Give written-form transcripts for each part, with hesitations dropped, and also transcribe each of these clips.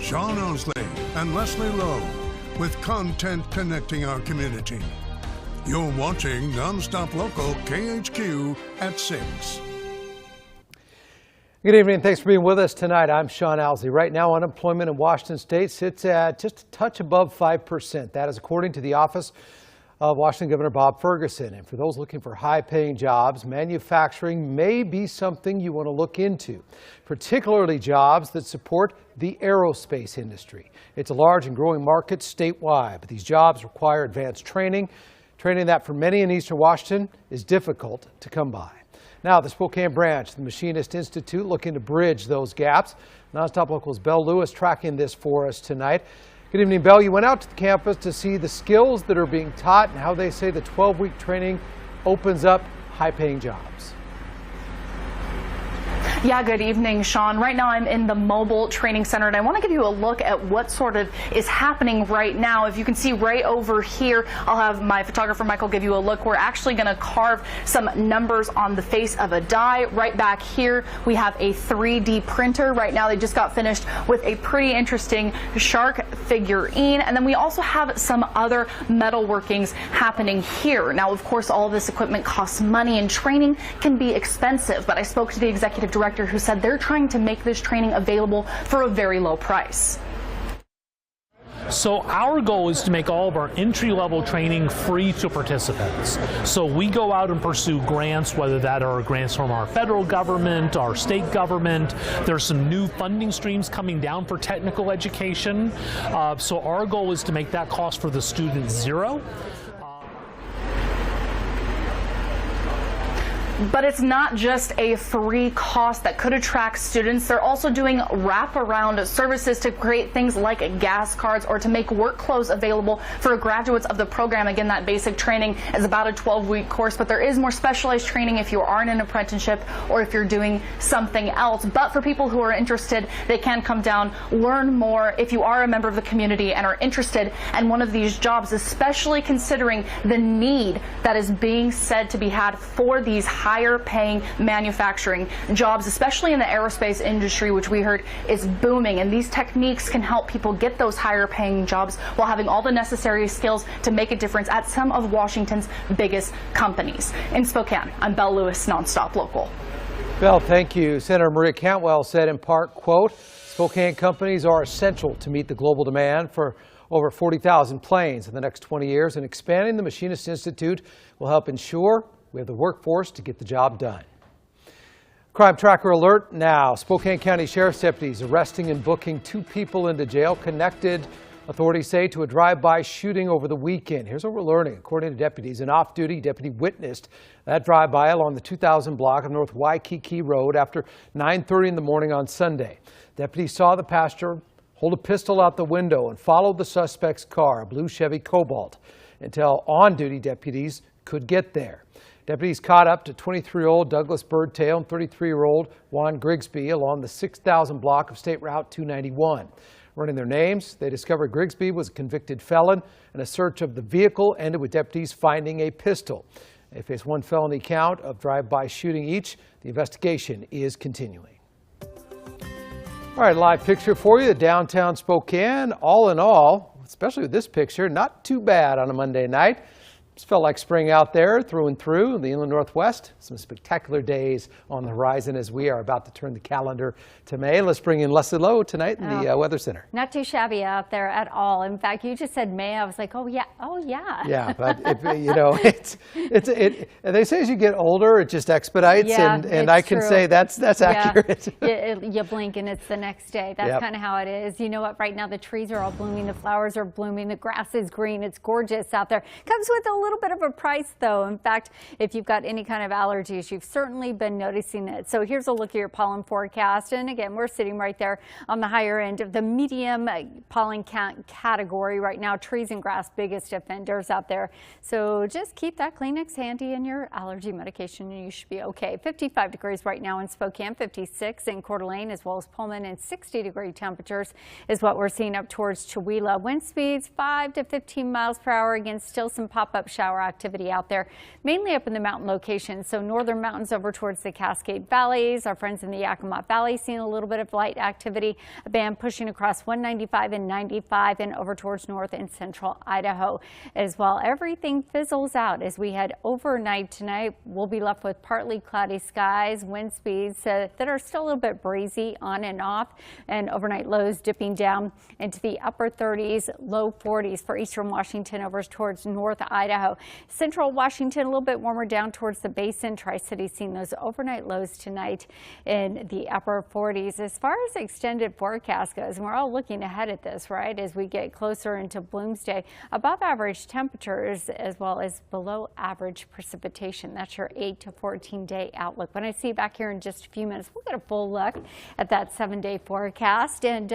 Sean Osley and Leslie Lowe with content connecting our community. You're watching NonStop Local KHQ at 6. Good evening. Thanks for being with us tonight. I'm Sean Osley. Right now, unemployment in Washington State sits at just a touch above 5%. That is according to the Office of Washington Governor Bob Ferguson. And for those looking for high-paying jobs, manufacturing may be something you want to look into, particularly jobs that support the aerospace industry. It's a large and growing market statewide, but these jobs require advanced training that for many in Eastern Washington is difficult to come by. Now, the Spokane branch of the Machinist Institute looking to bridge those gaps. NonStop Local's Belle Lewis tracking this for us tonight. Good evening, Belle. You went out to the campus to see the skills that are being taught and how they say the 12-week training opens up high-paying jobs. Yeah, good evening, Sean. Right now I'm in the mobile training center, and I want to give you a look at what sort of is happening right now. If you can see right over here, I'll have my photographer Michael give you a look. We're actually going to carve some numbers on the face of a die. Right back here, we have a 3D printer. Right now, they just got finished with a pretty interesting shark figurine, and then we also have some other metal workings happening here. Now, of course, all of this equipment costs money, and training can be expensive, but I spoke to the executive director who said they're trying to make this training available for a very low price. So our goal is to make all of our entry-level training free to participants. So we go out and pursue grants, whether that are grants from our federal government, our state government. There's some new funding streams coming down for technical education. So our goal is to make that cost for the student zero. But it's not just a free cost that could attract students. They're also doing wraparound services to create things like gas cards or to make work clothes available for graduates of the program. Again, that basic training is about a 12-week course, but there is more specialized training if you are in an apprenticeship or if you're doing something else. But for people who are interested, they can come down, learn more. If you are a member of the community and are interested in one of these jobs, especially considering the need that is being said to be had for these higher paying manufacturing jobs, especially in the aerospace industry, which we heard is booming. And these techniques can help people get those higher paying jobs while having all the necessary skills to make a difference at some of Washington's biggest companies. In Spokane, I'm Belle Lewis, NonStop Local. Belle, thank you. Senator Maria Cantwell said in part, quote, Spokane companies are essential to meet the global demand for over 40,000 planes in the next 20 years, and expanding the Machinist Institute will help ensure we have the workforce to get the job done. Crime Tracker alert now. Spokane County Sheriff's deputies arresting and booking 2 people into jail connected, authorities say, to a drive-by shooting over the weekend. Here's what we're learning. According to deputies, an off-duty deputy witnessed that drive-by along the 2000 block of North Waikiki Road after 9:30 in the morning on Sunday. Deputies saw the passenger hold a pistol out the window and followed the suspect's car, a blue Chevy Cobalt, until on-duty deputies could get there. Deputies caught up to 23-year-old Douglas Birdtail and 33-year-old Juan Grigsby along the 6000 block of State Route 291. Running their names, they discovered Grigsby was a convicted felon, and a search of the vehicle ended with deputies finding a pistol. They face 1 felony count of drive-by shooting each. The investigation is continuing. All right, live picture for you, downtown Spokane. All in all, especially with this picture, not too bad on a Monday night. Just felt like spring out there through and through the inland Northwest. Some spectacular days on the horizon as we are about to turn the calendar to May. Let's bring in Leslie Lowe tonight in the Weather Center. Not too shabby out there at all. In fact, you just said May. I was like, oh yeah, oh yeah. Yeah, but you know, they say as you get older, it just expedites, yeah, and I can say that's accurate. You blink and it's the next day. That's kind of how it is. You know what? Right now the trees are all blooming, the flowers are blooming, the grass is green. It's gorgeous out there. Comes with a little bit of a price though. In fact, if you've got any kind of allergies, you've certainly been noticing it. So here's a look at your pollen forecast. And again, we're sitting right there on the higher end of the medium pollen category right now. Trees and grass, biggest offenders out there. So just keep that Kleenex handy and your allergy medication and you should be okay. 55 degrees right now in Spokane, 56 in Coeur d'Alene as well as Pullman, and 60-degree temperatures is what we're seeing up towards Chewelah. Wind speeds 5 to 15 miles per hour. Again, still some pop-up shower activity out there, mainly up in the mountain locations. So northern mountains over towards the Cascade Valleys. Our friends in the Yakima Valley seeing a little bit of light activity. A band pushing across 195 and 95 and over towards north and central Idaho as well. Everything fizzles out as we head overnight tonight. We'll be left with partly cloudy skies, wind speeds that are still a little bit breezy on and off, and overnight lows dipping down into the upper 30s, low 40s for eastern Washington over towards north Idaho. Central Washington a little bit warmer down towards the basin. Tri-City seeing those overnight lows tonight in the upper 40s. As far as extended forecast goes, and we're all looking ahead at this, right, as we get closer into Bloomsday, above average temperatures as well as below average precipitation. That's your 8 to 14 day outlook. When I see you back here in just a few minutes, we'll get a full look at that 7-day forecast and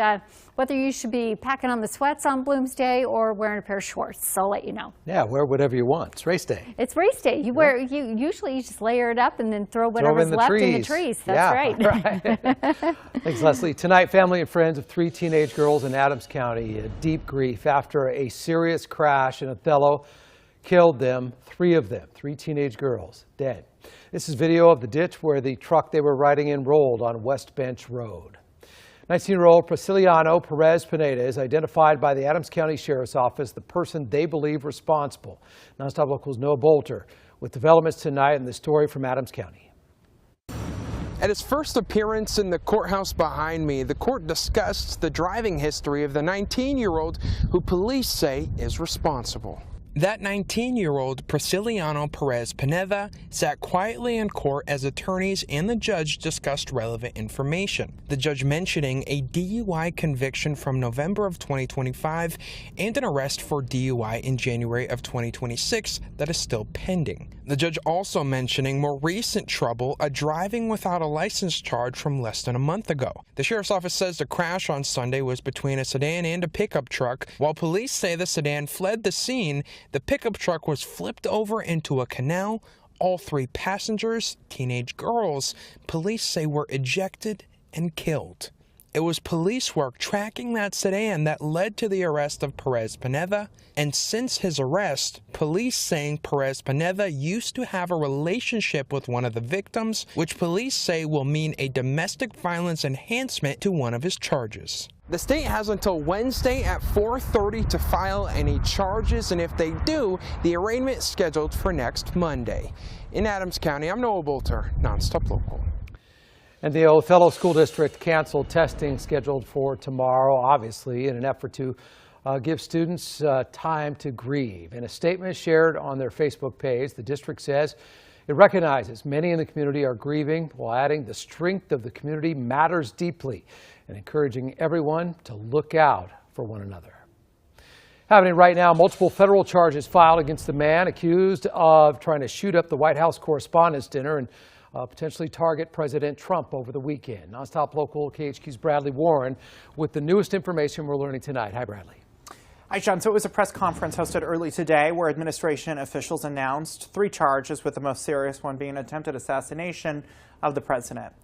whether you should be packing on the sweats on Bloomsday or wearing a pair of shorts. So I'll let you know. Yeah, wear whatever you want. It's race day. It's race day. You wear you just layer it up and then throw whatever's left in the trees. That's right. Thanks, Leslie. Tonight, family and friends of 3 teenage girls in Adams County in deep grief after a serious crash in Othello killed them. 3 of them, 3 teenage girls, dead. This is video of the ditch where the truck they were riding in rolled on West Bench Road. 19-year-old Prisciliano Perez Pineda is identified by the Adams County Sheriff's Office, the person they believe responsible. NonStop Local's Noah Bolter with developments tonight in the story from Adams County. At his first appearance in the courthouse behind me, the court discussed the driving history of the 19-year-old who police say is responsible. That 19-year-old Prisciliano Perez Pineda sat quietly in court as attorneys and the judge discussed relevant information. The judge mentioning a DUI conviction from November of 2025 and an arrest for DUI in January of 2026 that is still pending. The judge also mentioning more recent trouble, a driving without a license charge from less than a month ago. The sheriff's office says the crash on Sunday was between a sedan and a pickup truck. While police say the sedan fled the scene, the pickup truck was flipped over into a canal. All 3 passengers, teenage girls, police say were ejected and killed. It was police work tracking that sedan that led to the arrest of Perez Pineda, and since his arrest, police saying Perez Pineda used to have a relationship with one of the victims, which police say will mean a domestic violence enhancement to one of his charges. The state has until Wednesday at 4:30 to file any charges, and if they do, the arraignment is scheduled for next Monday. In Adams County, I'm Noah Bolter, NonStop Local. And the Othello School District canceled testing scheduled for tomorrow, obviously, in an effort to give students time to grieve. In a statement shared on their Facebook page, the district says it recognizes many in the community are grieving, while adding the strength of the community matters deeply and encouraging everyone to look out for one another. Happening right now, multiple federal charges filed against the man accused of trying to shoot up the White House Correspondents' Dinner and potentially target President Trump over the weekend. NonStop Local KHQ's Bradley Warren with the newest information we're learning tonight. Hi, Bradley. Hi, Sean. So it was a press conference hosted early today where administration officials announced 3 charges, with the most serious one being attempted assassination of the president.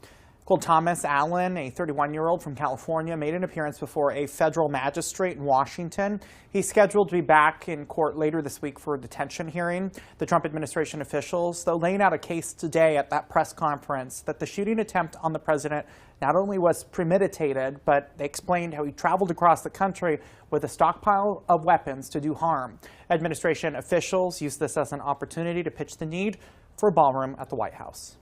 Cole Thomas Allen, a 31-year-old from California, made an appearance before a federal magistrate in Washington. He's scheduled to be back in court later this week for a detention hearing. The Trump administration officials, though, laying out a case today at that press conference that the shooting attempt on the president not only was premeditated, but they explained how he traveled across the country with a stockpile of weapons to do harm. Administration officials used this as an opportunity to pitch the need for a ballroom at the White House.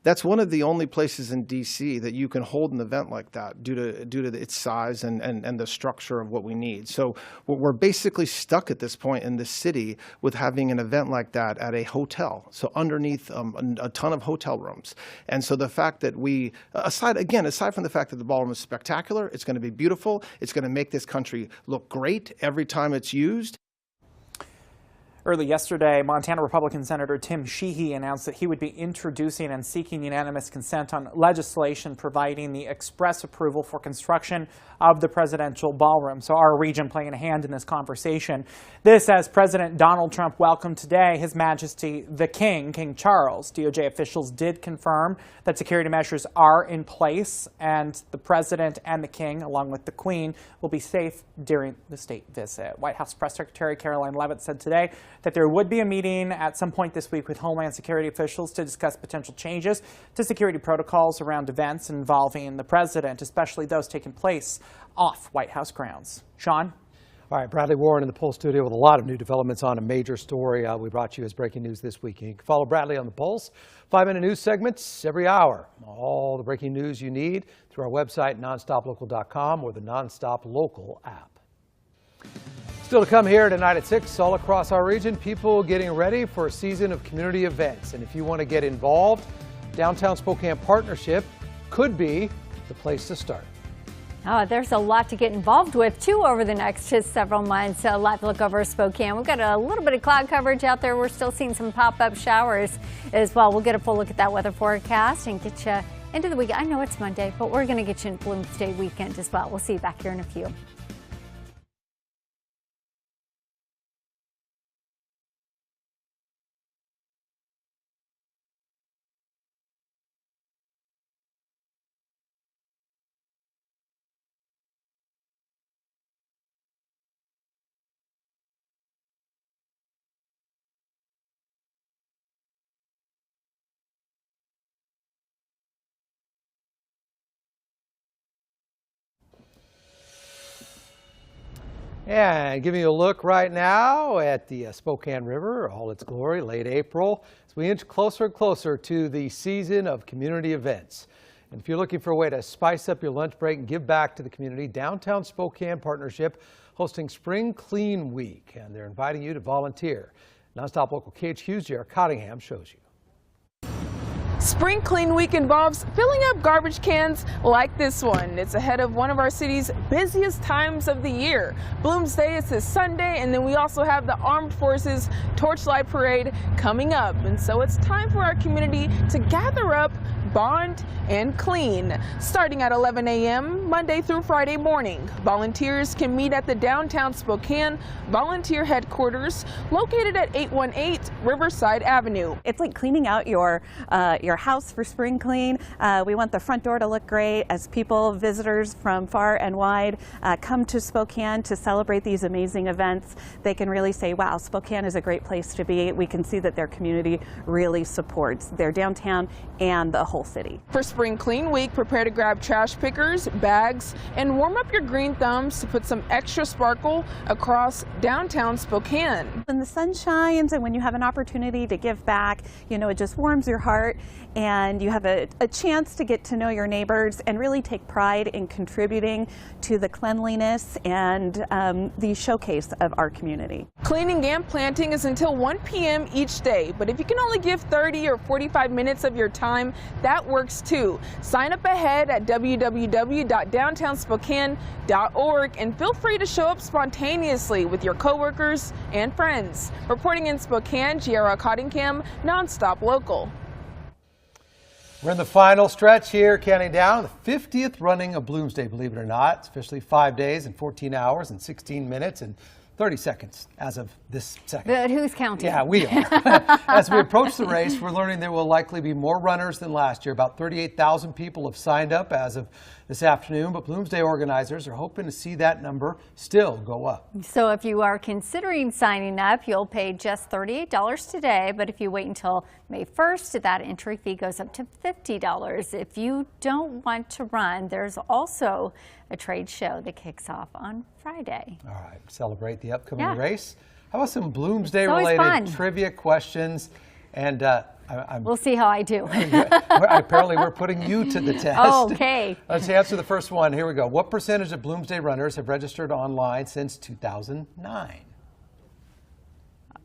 That's one of the only places in D.C. that you can hold an event like that due to its size and the structure of what we need. So we're basically stuck at this point in the city with having an event like that at a hotel, so underneath a ton of hotel rooms. And so the fact that we, aside from the fact that the ballroom is spectacular, it's going to be beautiful, it's going to make this country look great every time it's used. Early yesterday, Montana Republican Senator Tim Sheehy announced that he would be introducing and seeking unanimous consent on legislation providing the express approval for construction of the presidential ballroom. So our region playing a hand in this conversation. This as President Donald Trump welcomed today His Majesty the King, King Charles. DOJ officials did confirm that security measures are in place and the president and the king, along with the queen, will be safe during the state visit. White House Press Secretary Caroline Leavitt said today that there would be a meeting at some point this week with Homeland Security officials to discuss potential changes to security protocols around events involving the president, especially those taking place off White House grounds. Sean? All right, Bradley Warren in the Pulse studio with a lot of new developments on a major story we brought you as breaking news this week. You can follow Bradley on the Pulse, 5-minute news segments every hour. All the breaking news you need through our website, nonstoplocal.com, or the NonStop Local app. Still to come here tonight at 6, all across our region, people getting ready for a season of community events. And if you want to get involved, Downtown Spokane Partnership could be the place to start. Oh, there's a lot to get involved with, too, over the next several months. A live look over Spokane. We've got a little bit of cloud coverage out there. We're still seeing some pop-up showers as well. We'll get a full look at that weather forecast and get you into the weekend. I know it's Monday, but we're going to get you in Bloomsday weekend as well. We'll see you back here in a few. And giving you a look right now at the Spokane River, all its glory, late April, as we inch closer and closer to the season of community events. And if you're looking for a way to spice up your lunch break and give back to the community, Downtown Spokane Partnership hosting Spring Clean Week, and they're inviting you to volunteer. NonStop Local KHQ's J.R. Cottingham shows you. Spring Clean Week involves filling up garbage cans like this one. It's ahead of one of our city's busiest times of the year. Bloomsday is this Sunday, and then we also have the Armed Forces Torchlight Parade coming up. And so it's time for our community to gather up, bond, and clean. Starting at 11 a.m. Monday through Friday morning, volunteers can meet at the Downtown Spokane Volunteer Headquarters located at 818 Riverside Avenue. It's like cleaning out your house for spring clean. We want the front door to look great as people, visitors from far and wide come to Spokane to celebrate these amazing events. They can really say, wow, Spokane is a great place to be. We can see that their community really supports their downtown and the whole city. For Spring Clean Week, prepare to grab trash pickers, bags, and warm up your green thumbs to put some extra sparkle across downtown Spokane. When the sun shines and when you have an opportunity to give back, you know, it just warms your heart, and you have a chance to get to know your neighbors and really take pride in contributing to the cleanliness and the showcase of our community. Cleaning and planting is until 1 p.m. each day, but if you can only give 30 or 45 minutes of your time, that works too. Sign up ahead at www.downtownspokane.org and feel free to show up spontaneously with your coworkers and friends. Reporting in Spokane, J.R. Cottingham, NonStop Local. We're in the final stretch here, counting down the 50th running of Bloomsday, believe it or not. It's officially 5 days and 14 hours and 16 minutes and 30 seconds as of this second. But who's counting? Yeah, we are. As we approach the race, we're learning there will likely be more runners than last year. About 38,000 people have signed up as of this afternoon, but Bloomsday organizers are hoping to see that number still go up. So if you are considering signing up, you'll pay just $38 today, but if you wait until May 1st, that entry fee goes up to $50. If you don't want to run, there's also a trade show that kicks off on Friday. All right, celebrate the upcoming race. How about some Bloomsday-related fun. trivia questions? And we'll see how I do. Apparently, we're putting you to the test. Okay. Let's answer the first one. Here we go. What percentage of Bloomsday runners have registered online since 2009?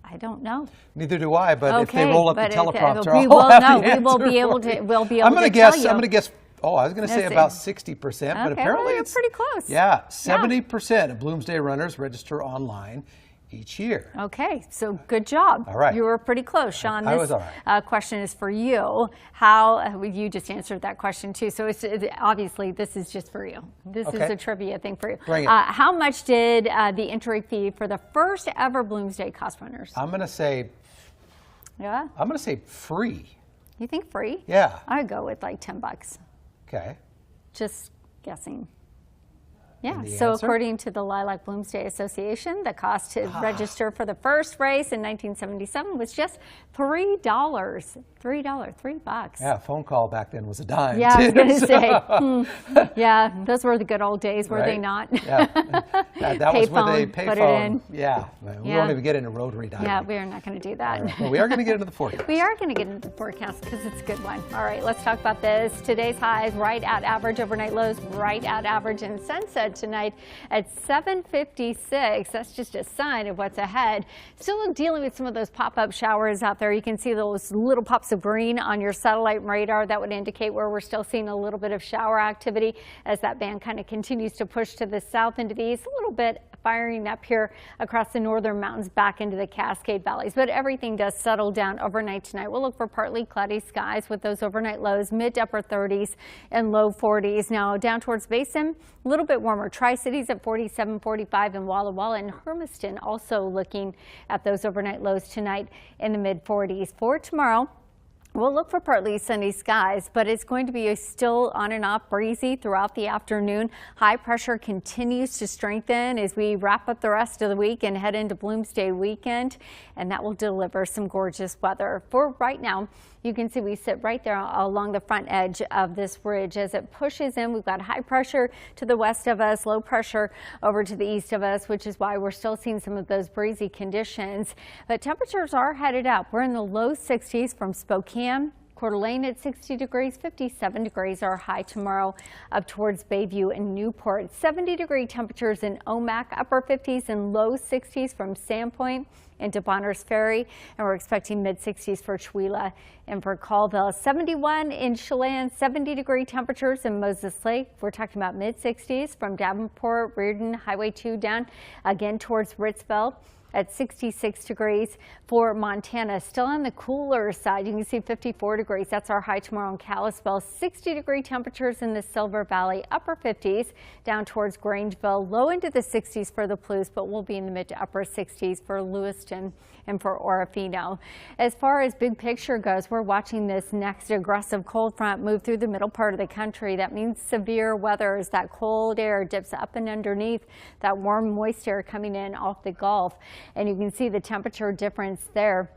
I don't know. Neither do I, but okay, if they roll up the teleprompter, we will be able to. We'll be able I'm going to tell you. I'm going to guess. Oh, I was going to say about 60%, but apparently it's pretty close. Yeah, 70% of Bloomsday runners register online each year. Okay, so good job. All right. You were pretty close, Sean. I was all right. Question is for you. How you just answered that question too. So it's obviously this is just for you. This is a trivia thing for you. Bring it. How much did the entry fee for the first ever Bloomsday cost runners? I'm going to say. Yeah. I'm going to say free. You think free? Yeah. I'd go with like $10. Okay. Just guessing. Yeah, so according to the Lilac Bloomsday Association, the cost to register for the first race in 1977 was just $3. $3. Yeah, a phone call back then was a dime. Yeah, I was going to say, yeah, those were the good old days, were they not? Yeah, that was with a put it in. Yeah, we won't even get into rotary dialing. Yeah, we are not going to do that. Right. Well, we are going to get into the forecast. We are going to get into the forecast because it's a good one. All right, let's talk about this. Today's highs right at average, overnight lows right at average, and sunset tonight at 7:56. That's just a sign of what's ahead. Still dealing with some of those pop-up showers out there. You can see those little pops of green on your satellite radar. That would indicate where we're still seeing a little bit of shower activity as that band kind of continues to push to the south and to the east, a little bit firing up here across the northern mountains back into the Cascade Valleys. But everything does settle down overnight tonight. We'll look for partly cloudy skies with those overnight lows, mid to upper 30s and low 40s. Now down towards Basin, a little bit warmer. Tri-Cities at 47, 45, and Walla Walla and Hermiston also looking at those overnight lows tonight in the mid 40s. For tomorrow, we'll look for partly sunny skies, but it's going to be still on and off breezy throughout the afternoon. High pressure continues to strengthen as we wrap up the rest of the week and head into Bloomsday weekend, and that will deliver some gorgeous weather. For right now, you can see we sit right there along the front edge of this ridge. As it pushes in, we've got high pressure to the west of us, low pressure over to the east of us, which is why we're still seeing some of those breezy conditions. But temperatures are headed up. We're in the low 60s from Spokane. Coeur d'Alene at 60 degrees, 57 degrees are high tomorrow up towards Bayview and Newport. 70-degree temperatures in Omak, upper 50s and low 60s from Sandpoint into Bonners Ferry, and we're expecting mid-60s for Chewelah and for Colville. 71 in Chelan, 70-degree temperatures in Moses Lake. We're talking about mid-60s from Davenport, Reardon, Highway 2 down again towards Ritzville at 66 degrees. For Montana, still on the cooler side. You can see 54 degrees. That's our high tomorrow in Kalispell. 60-degree temperatures in the Silver Valley, upper 50s down towards Grangeville. Low into the 60s for the Palouse, but we'll be in the mid to upper 60s for Lewiston and for Orofino. As far as big picture goes, we're watching this next aggressive cold front move through the middle part of the country. That means severe weather as that cold air dips up and underneath that warm, moist air coming in off the Gulf. And you can see the temperature difference there.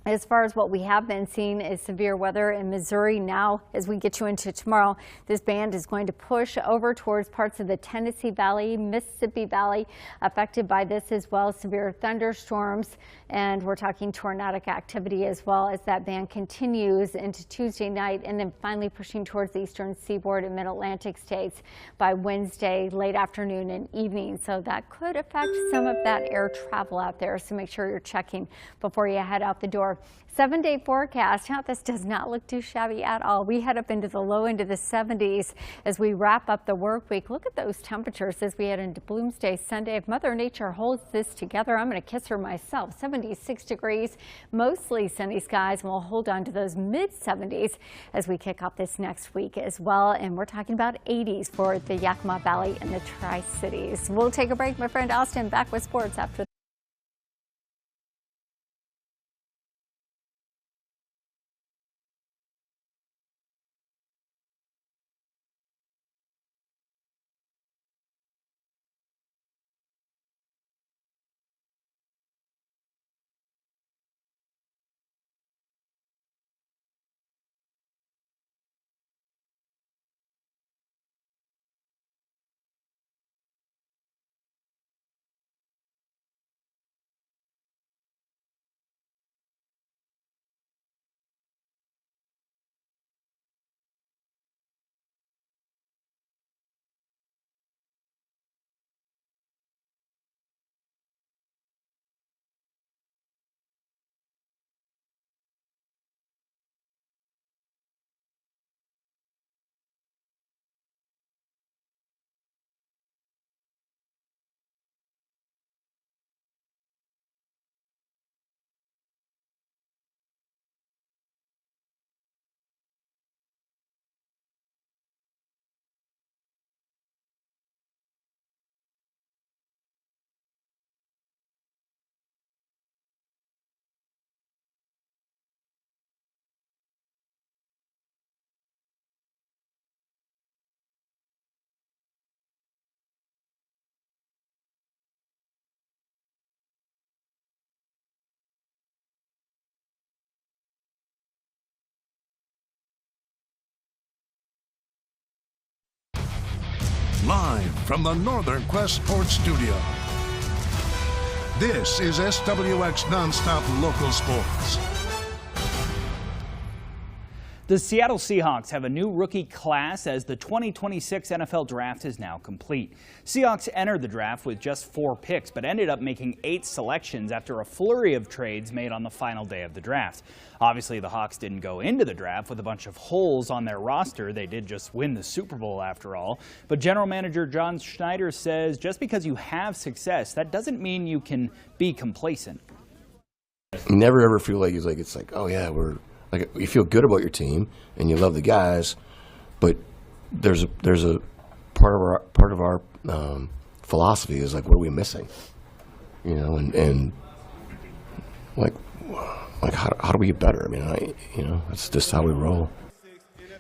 As far as what we have been seeing is severe weather in Missouri. Now, as we get you into tomorrow, this band is going to push over towards parts of the Tennessee Valley, Mississippi Valley, affected by this as well. Severe thunderstorms, and we're talking tornadic activity as well as that band continues into Tuesday night and then finally pushing towards the eastern seaboard and mid-Atlantic states by Wednesday, late afternoon and evening. So that could affect some of that air travel out there. So make sure you're checking before you head out the door. 7-day forecast. Now, this does not look too shabby at all. We head up into the low end of the 70s as we wrap up the work week. Look at those temperatures as we head into Bloomsday Sunday. If Mother Nature holds this together, I'm going to kiss her myself. 76 degrees, mostly sunny skies, and we'll hold on to those mid 70s as we kick off this next week as well. And we're talking about 80s for the Yakima Valley and the Tri-Cities. We'll take a break. My friend Austin back with sports after Live from the Northern Quest Sports Studio. This is SWX NonStop Local Sports. The Seattle Seahawks have a new rookie class as the 2026 NFL Draft is now complete. Seahawks entered the draft with just 4 picks, but ended up making 8 selections after a flurry of trades made on the final day of the draft. Obviously, the Hawks didn't go into the draft with a bunch of holes on their roster. They did just win the Super Bowl after all. But General Manager John Schneider says just because you have success, that doesn't mean you can be complacent. You never ever feel like it's like, oh yeah, you feel good about your team and you love the guys, but there's a part of our philosophy is like, what are we missing? You know, and like how do we get better? I mean, that's just how we roll.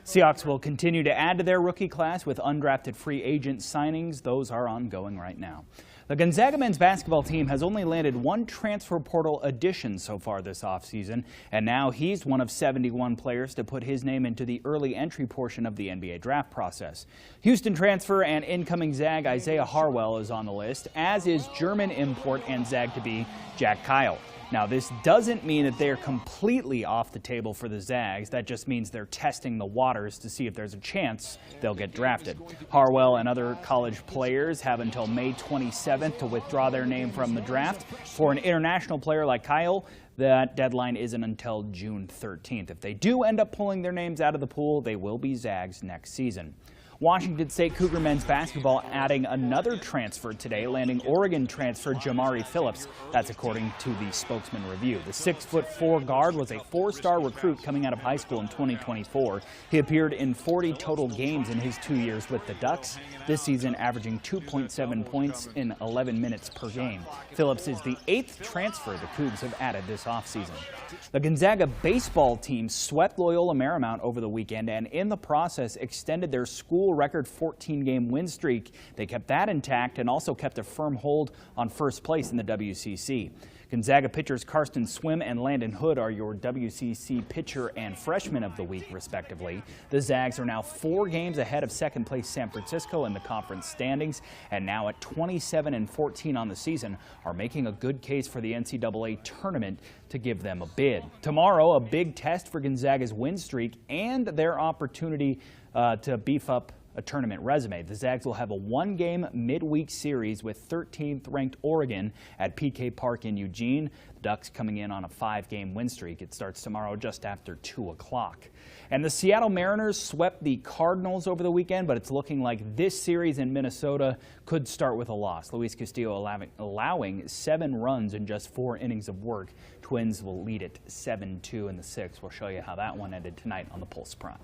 Seahawks will continue to add to their rookie class with undrafted free agent signings. Those are ongoing right now. The Gonzaga men's basketball team has only landed 1 transfer portal addition so far this offseason, and now he's one of 71 players to put his name into the early entry portion of the NBA draft process. Houston transfer and incoming Zag Isaiah Harwell is on the list, as is German import and Zag-to-be Jack Kyle. Now, this doesn't mean that they're completely off the table for the Zags. That just means they're testing the waters to see if there's a chance they'll get drafted. Harwell and other college players have until May 27th to withdraw their name from the draft. For an international player like Kyle, that deadline isn't until June 13th. If they do end up pulling their names out of the pool, they will be Zags next season. Washington State Cougar men's basketball adding another transfer today, landing Oregon transfer Jamari Phillips. That's according to the Spokesman Review. The 6'4" guard was a 4-star recruit coming out of high school in 2024. He appeared in 40 total games in his 2 years with the Ducks, this season averaging 2.7 points in 11 minutes per game. Phillips is the 8th transfer the Cougs have added this offseason. The Gonzaga baseball team swept Loyola Marymount over the weekend and in the process extended their school record 14-game win streak. They kept that intact and also kept a firm hold on first place in the WCC. Gonzaga pitchers Karsten Swim and Landon Hood are your WCC pitcher and freshman of the week, respectively. The Zags are now 4 games ahead of second place San Francisco in the conference standings, and now at 27-14 on the season, are making a good case for the NCAA tournament to give them a bid. Tomorrow, a big test for Gonzaga's win streak and their opportunity to beef up a tournament resume. The Zags will have a 1-game midweek series with 13th ranked Oregon at PK Park in Eugene. The Ducks coming in on a 5-game win streak. It starts tomorrow just after 2 o'clock. And the Seattle Mariners swept the Cardinals over the weekend, but it's looking like this series in Minnesota could start with a loss. Luis Castillo allowing 7 runs in just 4 innings of work. Twins will lead it 7-2 in the 6th. We'll show you how that one ended tonight on the Pulse Prime.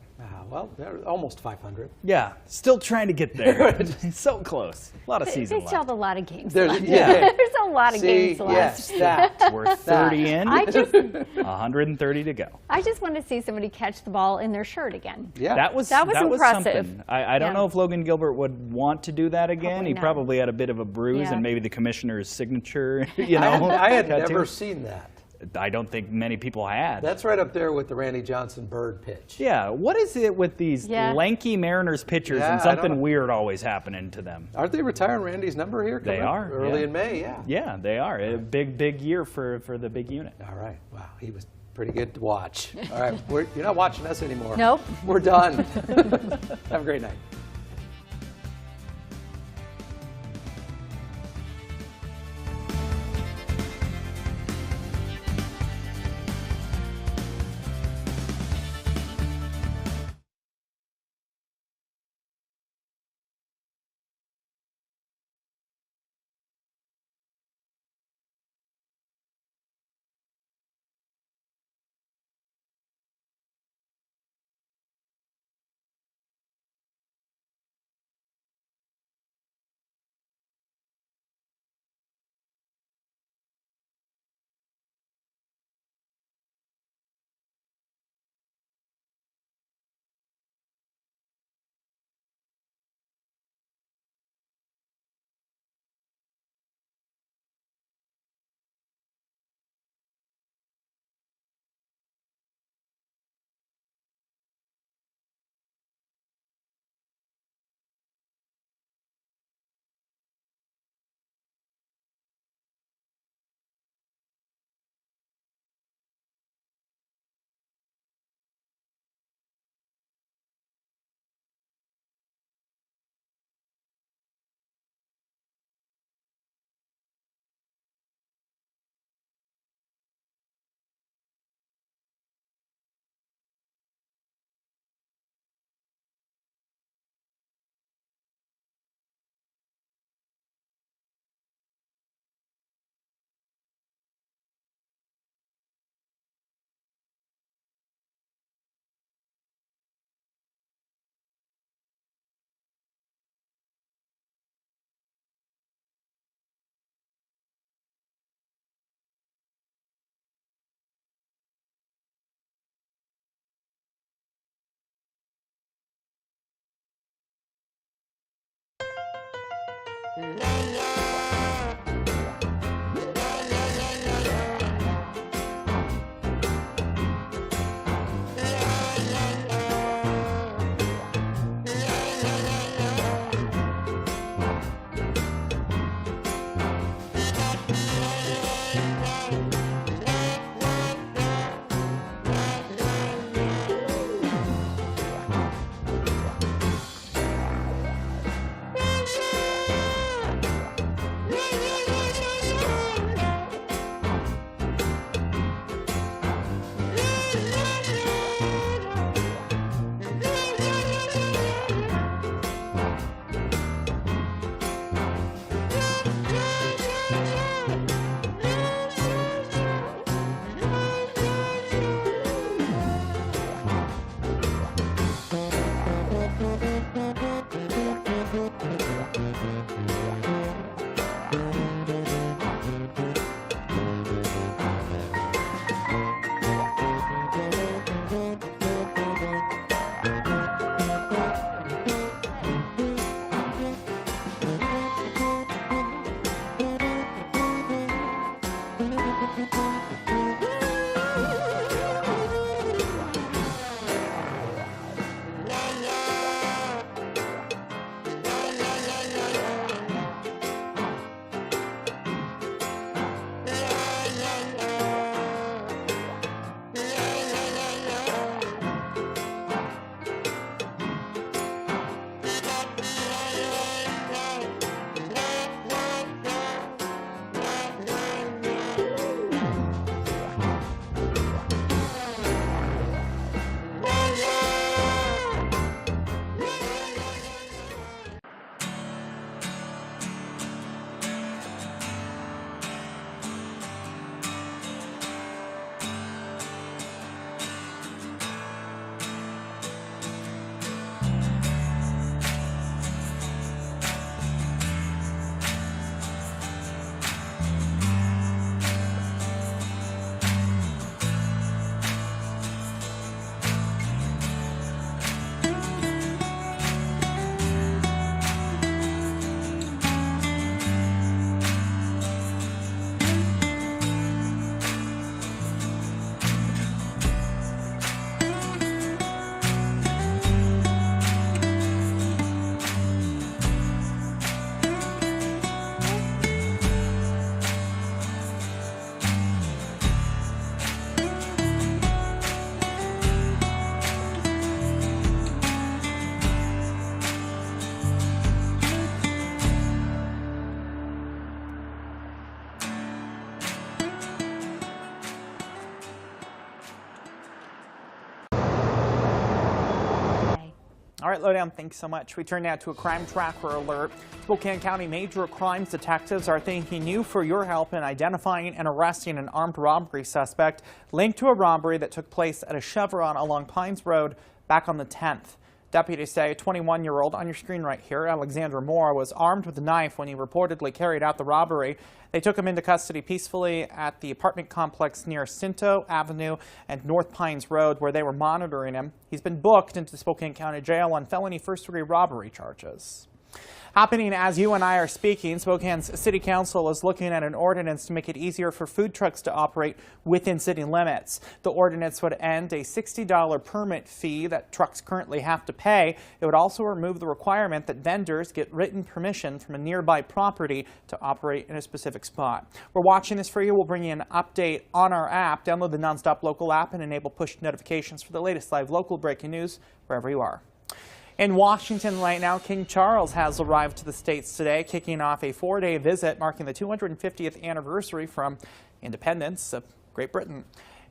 Well, they're almost 500. Yeah, still trying to get there. So close. A lot of season left. They still have a lot of games There's, left. yeah. There's a lot of games left. Yes, that. We're 30 in, 130 to go. I just want to see somebody catch the ball in their shirt again. Yeah. That was impressive. Something. I don't know if Logan Gilbert would want to do that again. He not. probably had a bit of a bruise and maybe the commissioner's signature, you know. I had never seen that. I don't think many people had. That's right up there with the Randy Johnson bird pitch. Yeah, what is it with these lanky Mariners pitchers and something weird always happening to them? Aren't they retiring Randy's number here? They are. Early in May, yeah. Yeah, they are. A big year for the big unit. All right. Wow, he was pretty good to watch. All right, you're not watching us anymore. Nope. We're done. Have a great night. All right, Lowdown, thanks so much. We turn now to a crime tracker alert. Spokane County major crimes detectives are thanking you for your help in identifying and arresting an armed robbery suspect linked to a robbery that took place at a Chevron along Pines Road back on the 10th. Deputies say a 21-year-old, on your screen right here, Alexander Moore, was armed with a knife when he reportedly carried out the robbery. They took him into custody peacefully at the apartment complex near Cinto Avenue and North Pines Road, where they were monitoring him. He's been booked into the Spokane County Jail on felony first-degree robbery charges. Happening as you and I are speaking, Spokane's City Council is looking at an ordinance to make it easier for food trucks to operate within city limits. The ordinance would end a $60 permit fee that trucks currently have to pay. It would also remove the requirement that vendors get written permission from a nearby property to operate in a specific spot. We're watching this for you. We'll bring you an update on our app. Download the NonStop Local app and enable push notifications for the latest live local breaking news wherever you are. In Washington right now, King Charles has arrived to the States today, kicking off a 4-day visit marking the 250th anniversary from independence of Great Britain.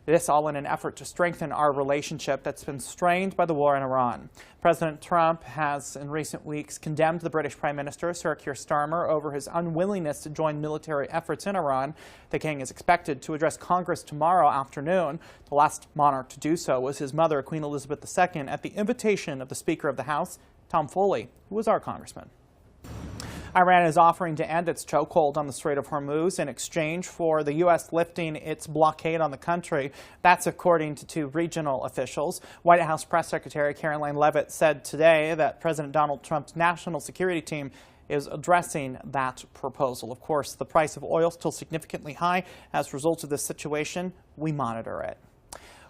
This all in an effort to strengthen our relationship that's been strained by the war in Iran. President Trump has in recent weeks condemned the British Prime Minister, Sir Keir Starmer, over his unwillingness to join military efforts in Iran. The king is expected to address Congress tomorrow afternoon. The last monarch to do so was his mother, Queen Elizabeth II, at the invitation of the Speaker of the House, Tom Foley, who was our congressman. Iran is offering to end its chokehold on the Strait of Hormuz in exchange for the U.S. lifting its blockade on the country. That's according to two regional officials. White House Press Secretary Caroline Leavitt said today that President Donald Trump's national security team is addressing that proposal. Of course, the price of oil still significantly high. As a result of this situation, we monitor it.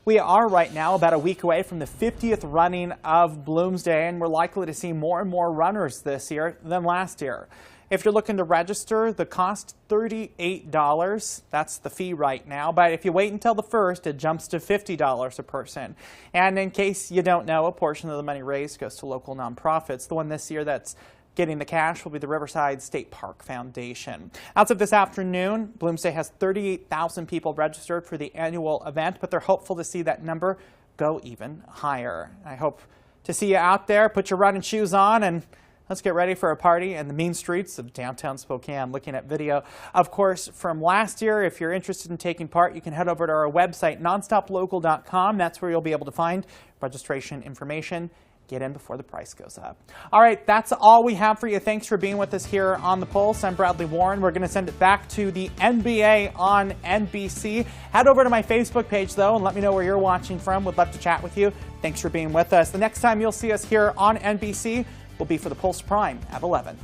We are right now about a week away from the 50th running of Bloomsday, and we're likely to see more and more runners this year than last year. If you're looking to register, the cost $38. That's the fee right now. But if you wait until the 1st, it jumps to $50 a person. And in case you don't know, a portion of the money raised goes to local nonprofits. The one this year that's getting the cash will be the Riverside State Park Foundation. As of this afternoon, Bloomsday has 38,000 people registered for the annual event, but they're hopeful to see that number go even higher. I hope to see you out there. Put your running shoes on and let's get ready for a party in the mean streets of downtown Spokane. Looking at video, of course, from last year. If you're interested in taking part, you can head over to our website, nonstoplocal.com. That's where you'll be able to find registration information. Get in before the price goes up. All right, that's all we have for you. Thanks for being with us here on The Pulse. I'm Bradley Warren. We're going to send it back to the NBA on NBC. Head over to my Facebook page, though, and let me know where you're watching from. Would love to chat with you. Thanks for being with us. The next time you'll see us here on NBC will be for The Pulse Prime at 11.